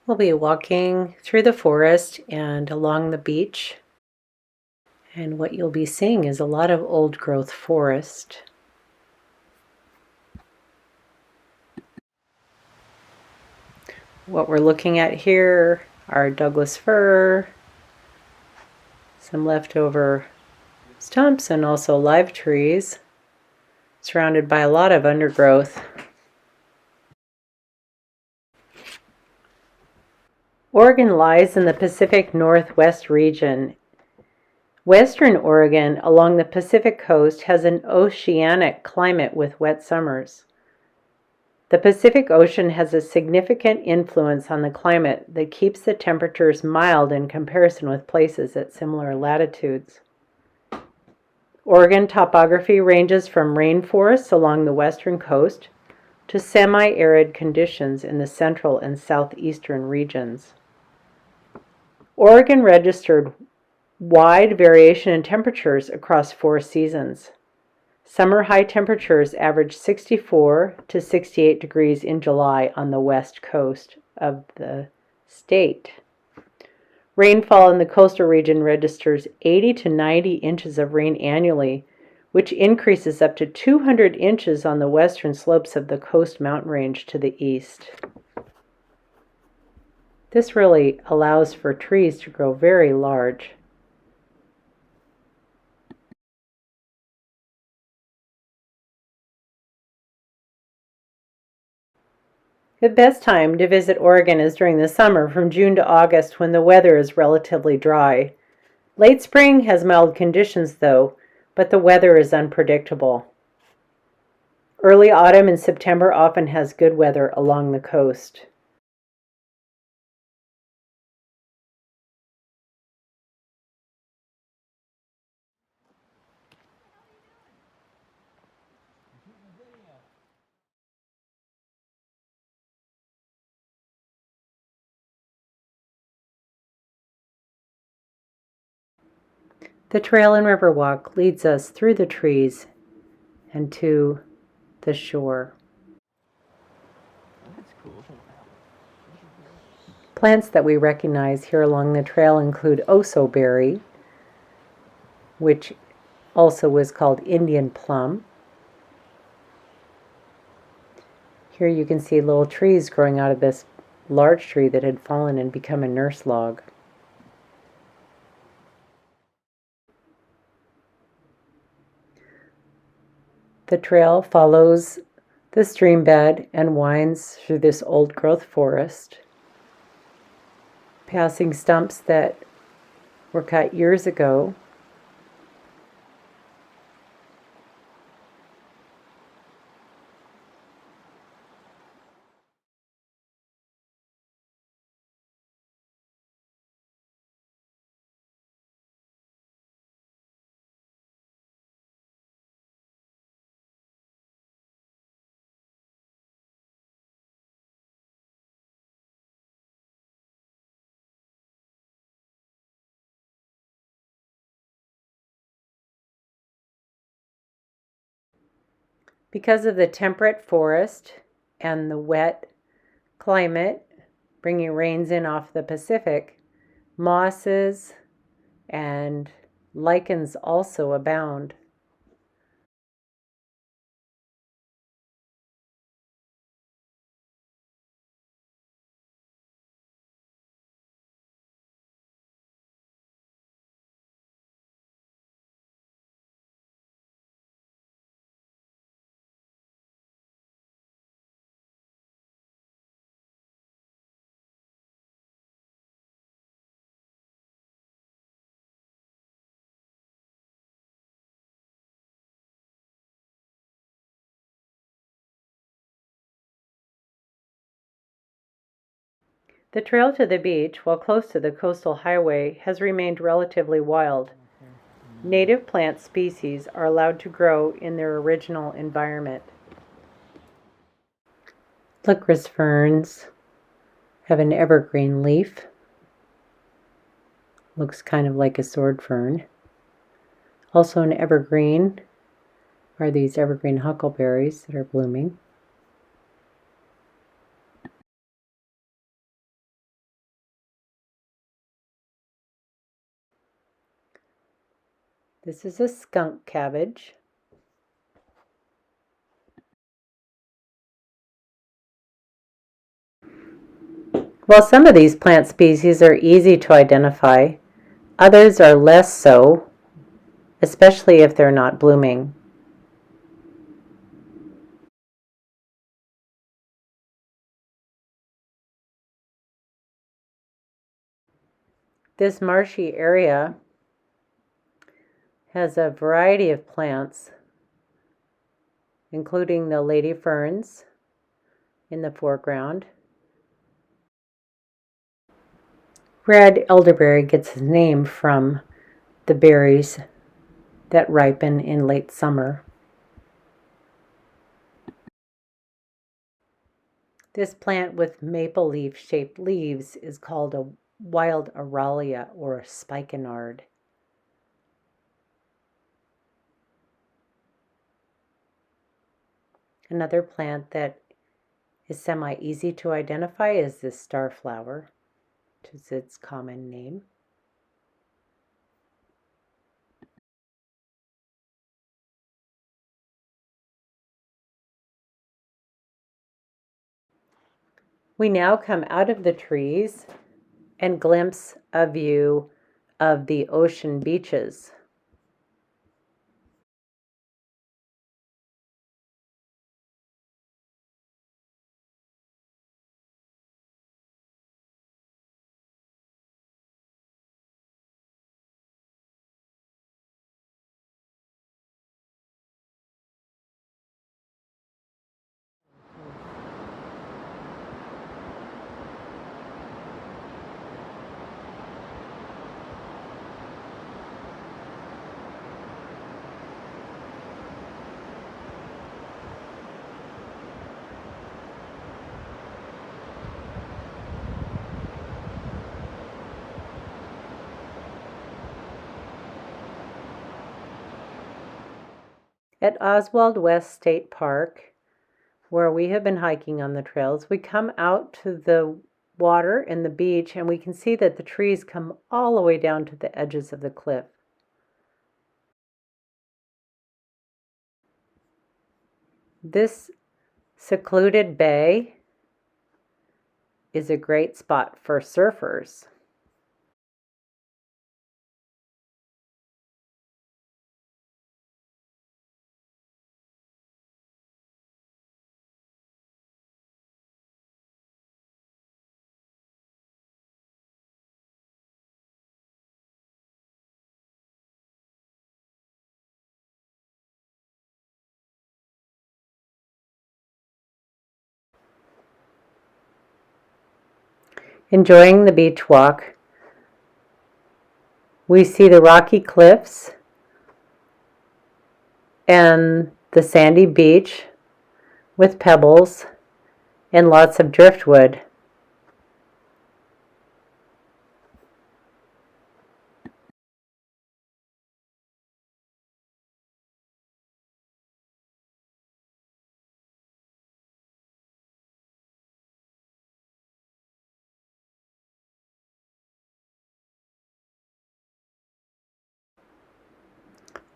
We'll be walking through the forest and along the beach, and what you'll be seeing is a lot of old growth forest. What we're looking at here are Douglas fir, some leftover stumps, and also live trees, surrounded by a lot of undergrowth. Oregon lies in the Pacific Northwest region. Western Oregon along the Pacific coast has an oceanic climate with wet summers. The Pacific Ocean has a significant influence on the climate that keeps the temperatures mild in comparison with places at similar latitudes. Oregon topography ranges from rainforests along the western coast to semi-arid conditions in the central and southeastern regions. Oregon registered wide variation in temperatures across 4 seasons. Summer high temperatures average 64 to 68 degrees in July on the west coast of the state. Rainfall in the coastal region registers 80 to 90 inches of rain annually, which increases up to 200 inches on the western slopes of the Coast Mountain Range to the east. This really allows for trees to grow very large. The best time to visit Oregon is during the summer from June to August when the weather is relatively dry. Late spring has mild conditions though, but the weather is unpredictable. Early autumn and September often has good weather along the coast. The trail and river walk leads us through the trees and to the shore. Plants that we recognize here along the trail include OSWALD, which also was called Indian plum. Here you can see little trees growing out of this large tree that had fallen and become a nurse log. The trail follows the stream bed and winds through this old growth forest, passing stumps that were cut years ago. Because of the temperate forest and the wet climate, bringing rains in off the Pacific, mosses and lichens also abound. The trail to the beach, while close to the coastal highway, has remained relatively wild. Native plant species are allowed to grow in their original environment. Licorice ferns have an evergreen leaf. Looks kind of like a sword fern. Also an evergreen are these evergreen huckleberries that are blooming. This is a skunk cabbage. While some of these plant species are easy to identify, others are less so, especially if they're not blooming. This marshy area has a variety of plants, including the lady ferns in the foreground. Red elderberry gets its name from the berries that ripen in late summer. This plant with maple leaf-shaped leaves is called a wild aralia or a spikenard. Another plant that is semi-easy to identify is this starflower, which is its common name. We now come out of the trees and glimpse a view of the ocean beaches. At Oswald West State Park, where we have been hiking on the trails, we come out to the water and the beach, and we can see that the trees come all the way down to the edges of the cliff. This secluded bay is a great spot for surfers. Enjoying the beach walk, we see the rocky cliffs and the sandy beach with pebbles and lots of driftwood.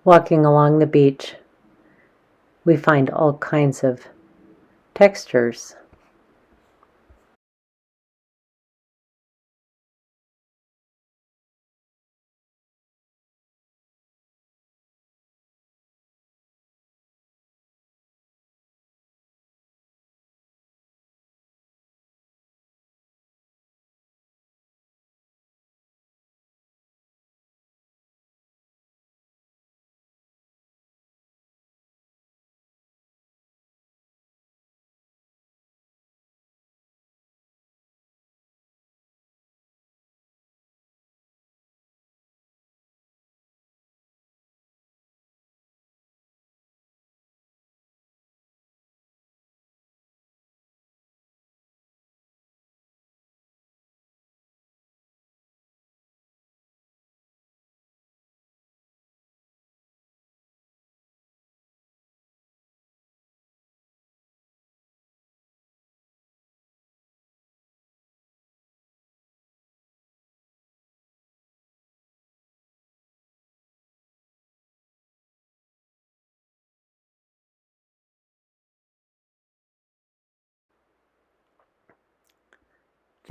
Walking along the beach, we find all kinds of textures.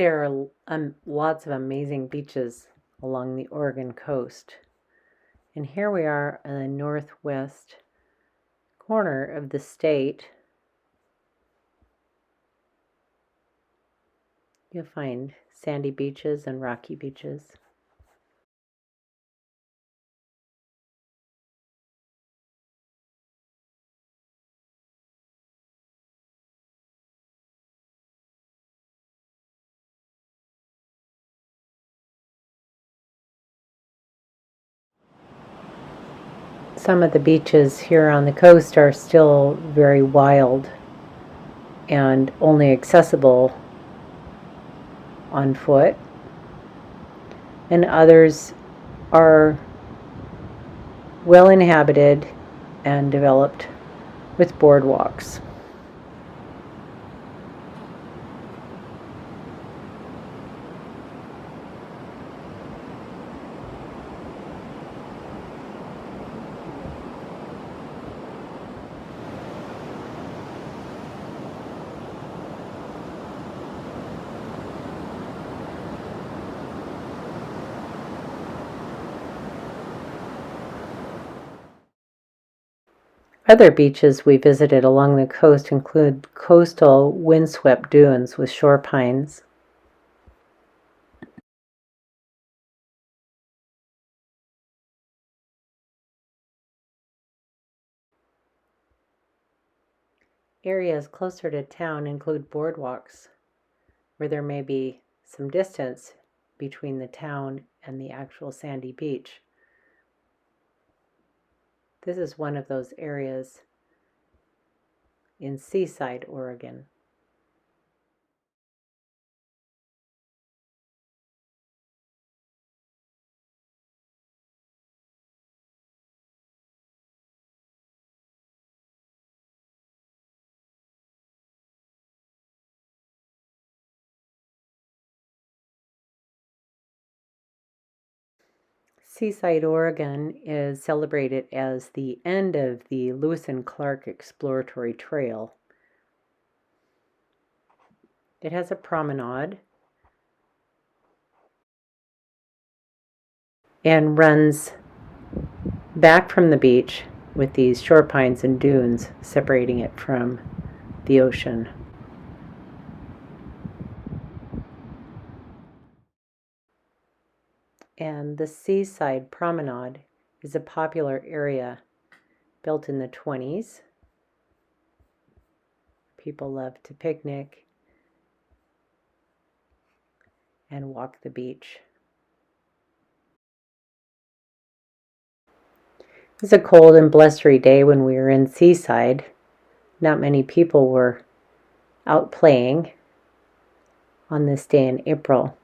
There are lots of amazing beaches along the Oregon coast. And here we are in the northwest corner of the state. You'll find sandy beaches and rocky beaches. Some of the beaches here on the coast are still very wild and only accessible on foot, and others are well inhabited and developed with boardwalks. Other beaches we visited along the coast include coastal windswept dunes with shore pines, areas closer to town include boardwalks, where there may be some distance between the town and the actual sandy beach. This is one of those areas in Seaside, Oregon. Seaside, Oregon is celebrated as the end of the Lewis and Clark Exploratory Trail. It has a promenade and runs back from the beach with these shore pines and dunes separating it from the ocean. And the Seaside Promenade is a popular area built in the 20s. People love to picnic and walk the beach. It was a cold and blustery day when we were in Seaside. Not many people were out playing on this day in April.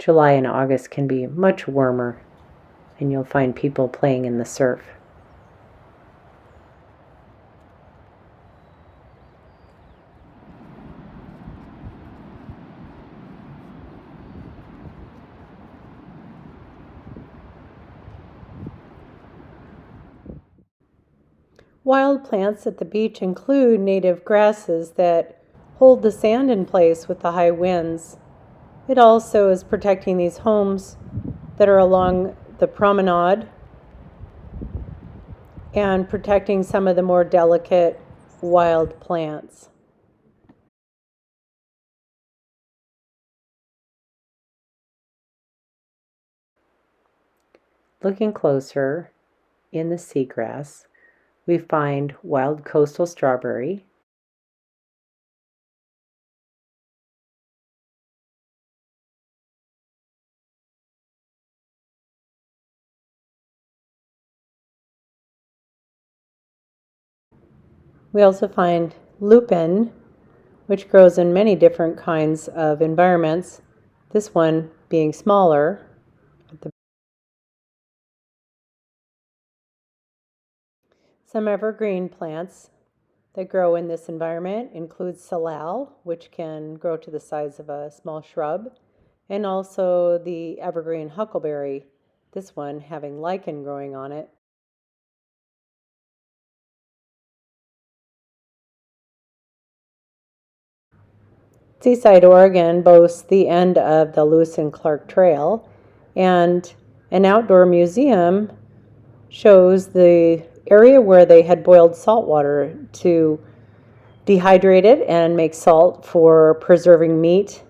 July and August can be much warmer, and you'll find people playing in the surf. Wild plants at the beach include native grasses that hold the sand in place with the high winds. It also is protecting these homes that are along the promenade and protecting some of the more delicate wild plants. Looking closer in the seagrass, we find wild coastal strawberry, we also find lupin, which grows in many different kinds of environments, this one being smaller. Some evergreen plants that grow in this environment include salal, which can grow to the size of a small shrub, and also the evergreen huckleberry, this one having lichen growing on it. Seaside, Oregon boasts the end of the Lewis and Clark Trail, and an outdoor museum shows the area where they had boiled salt water to dehydrate it and make salt for preserving meat.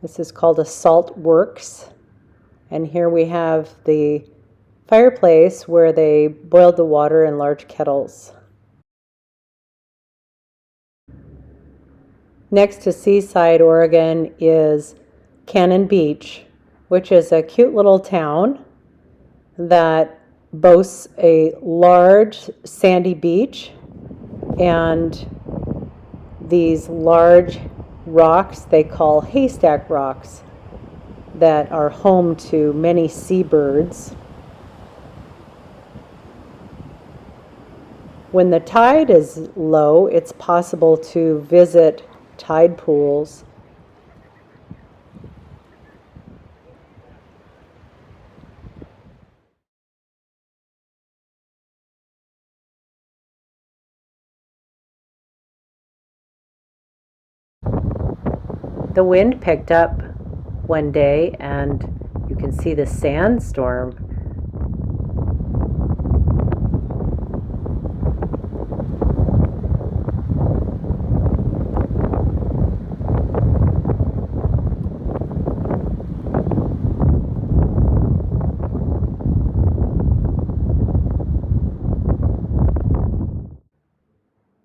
This is called a salt works. And here we have the fireplace where they boiled the water in large kettles. Next to Seaside, Oregon is Cannon Beach, which is a cute little town that boasts a large sandy beach and these large rocks they call haystack rocks that are home to many seabirds. When the tide is low, it's possible to visit tide pools. The wind picked up one day and you can see the sandstorm.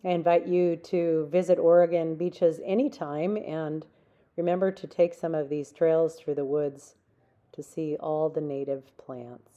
I invite you to visit Oregon beaches anytime, and remember to take some of these trails through the woods to see all the native plants.